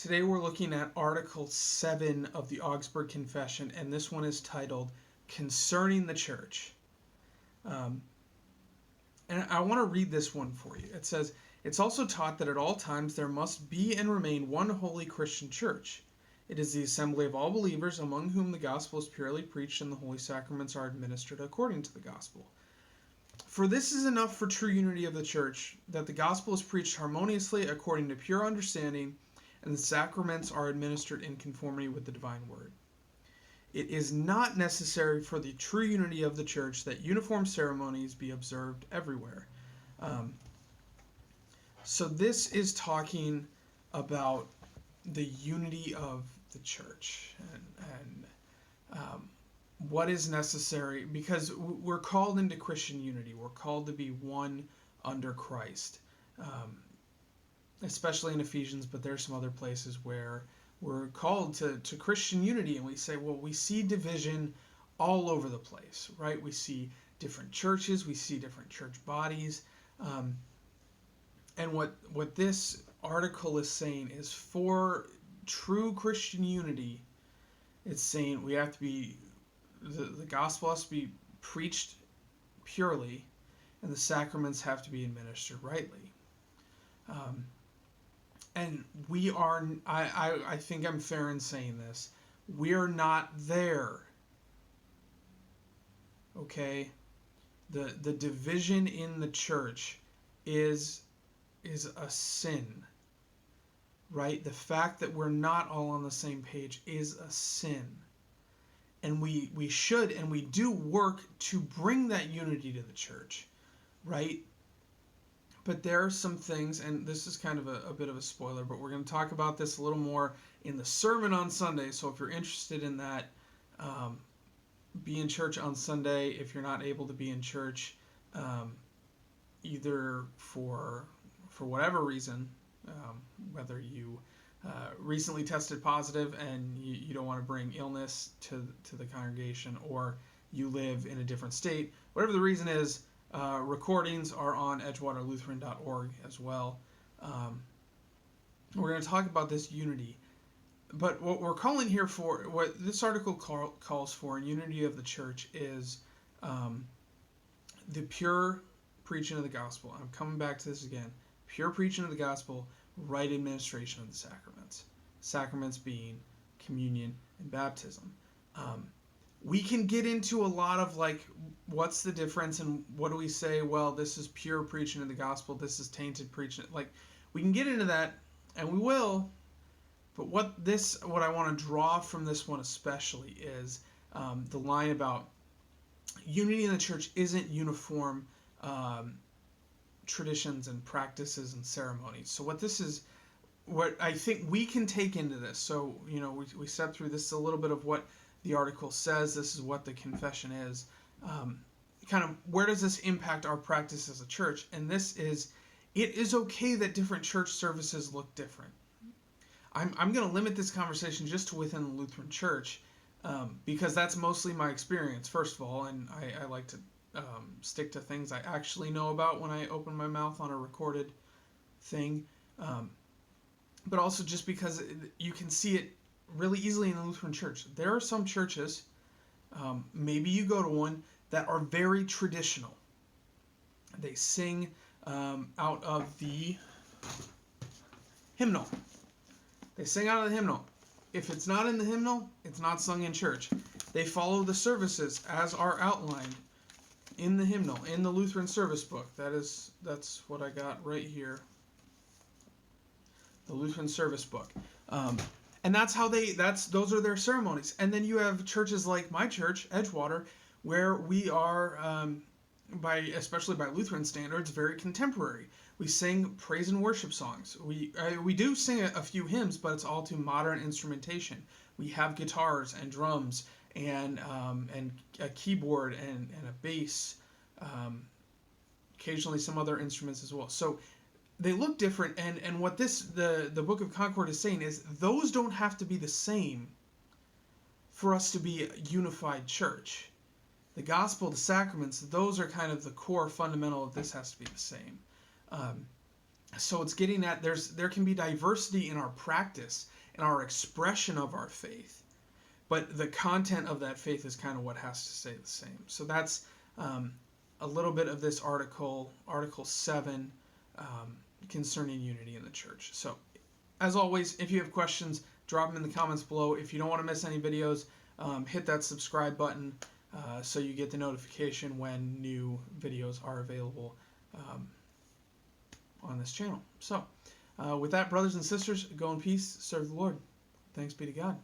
Today we're looking at Article 7 of the Augsburg Confession, and this one is titled Concerning the Church. And I want to read this one for you. It says, "It's also taught that at all times there must be and remain one holy Christian church. It is the assembly of all believers, among whom the gospel is purely preached and the holy sacraments are administered according to the gospel. For this is enough for true unity of the church, that the gospel is preached harmoniously according to pure understanding, and the sacraments are administered in conformity with the divine word. It is not necessary for the true unity of the church that uniform ceremonies be observed everywhere." So this is talking about the unity of the church and what is necessary, because we're called into Christian unity. We're called to be one under Christ. Especially in Ephesians, but there's some other places where we're called to Christian unity, and we say, well, we see division all over the place, right? We see different churches, we see different church bodies, and what this article is saying is, for true Christian unity, it's saying we have to be, the gospel has to be preached purely, and the sacraments have to be administered rightly. And we are, I think I'm fair in saying this, we're not there. Okay? The division in the church is a sin. Right? The fact that we're not all on the same page is a sin. And we should and we do work to bring that unity to the church. Right? But there are some things, and this is kind of a bit of a spoiler, but we're going to talk about this a little more in the sermon on Sunday. So if you're interested in that, be in church on Sunday. If you're not able to be in church, either for whatever reason, whether you recently tested positive and you don't want to bring illness to the congregation, or you live in a different state, whatever the reason is, recordings are on edgewaterlutheran.org as well. We're going to talk about this unity. But what we're calling here for, what this article calls for in unity of the church, is the pure preaching of the gospel. I'm coming back to this again. Pure preaching of the gospel, right administration of the sacraments. Sacraments being communion and baptism. We can get into a lot of, like, what's the difference and what do we say? Well, this is pure preaching of the gospel, this is tainted preaching. Like, we can get into that, and we will. But what I want to draw from this one especially is the line about unity in the church isn't uniform traditions and practices and ceremonies. So what I think we can take into this. So, we stepped through this, a little bit of what the article says. This is what the confession is. Kind of, where does this impact our practice as a church? And this is, it is okay that different church services look different. I'm going to limit this conversation just to within the Lutheran Church, because that's mostly my experience, first of all, and I like to stick to things I actually know about when I open my mouth on a recorded thing. But also just because you can see it really easily in the Lutheran Church. There are some churches, maybe you go to one, that are very traditional. They sing out of the hymnal. They sing out of the hymnal. If it's not in the hymnal, it's not sung in church. They follow the services as are outlined in the hymnal, in the Lutheran service book. That's what I got right here. The Lutheran service book. And that's how those are their ceremonies. And then you have churches like my church, Edgewater, where we are, especially by Lutheran standards, very contemporary. We sing praise and worship songs. We do sing a few hymns, but it's all to modern instrumentation. We have guitars and drums and a keyboard and a bass, occasionally some other instruments as well. So they look different, and what the Book of Concord is saying is those don't have to be the same for us to be a unified church. The gospel, the sacraments, those are kind of the core fundamental of this has to be the same. So it's getting at there can be diversity in our practice and our expression of our faith, but the content of that faith is kind of what has to stay the same. So that's a little bit of this article, Article 7, concerning unity in the church. So, as always, if you have questions, drop them in the comments below. If you don't want to miss any videos, hit that subscribe button so you get the notification when new videos are available on this channel. So, with that, brothers and sisters, go in peace, serve the Lord. Thanks be to God.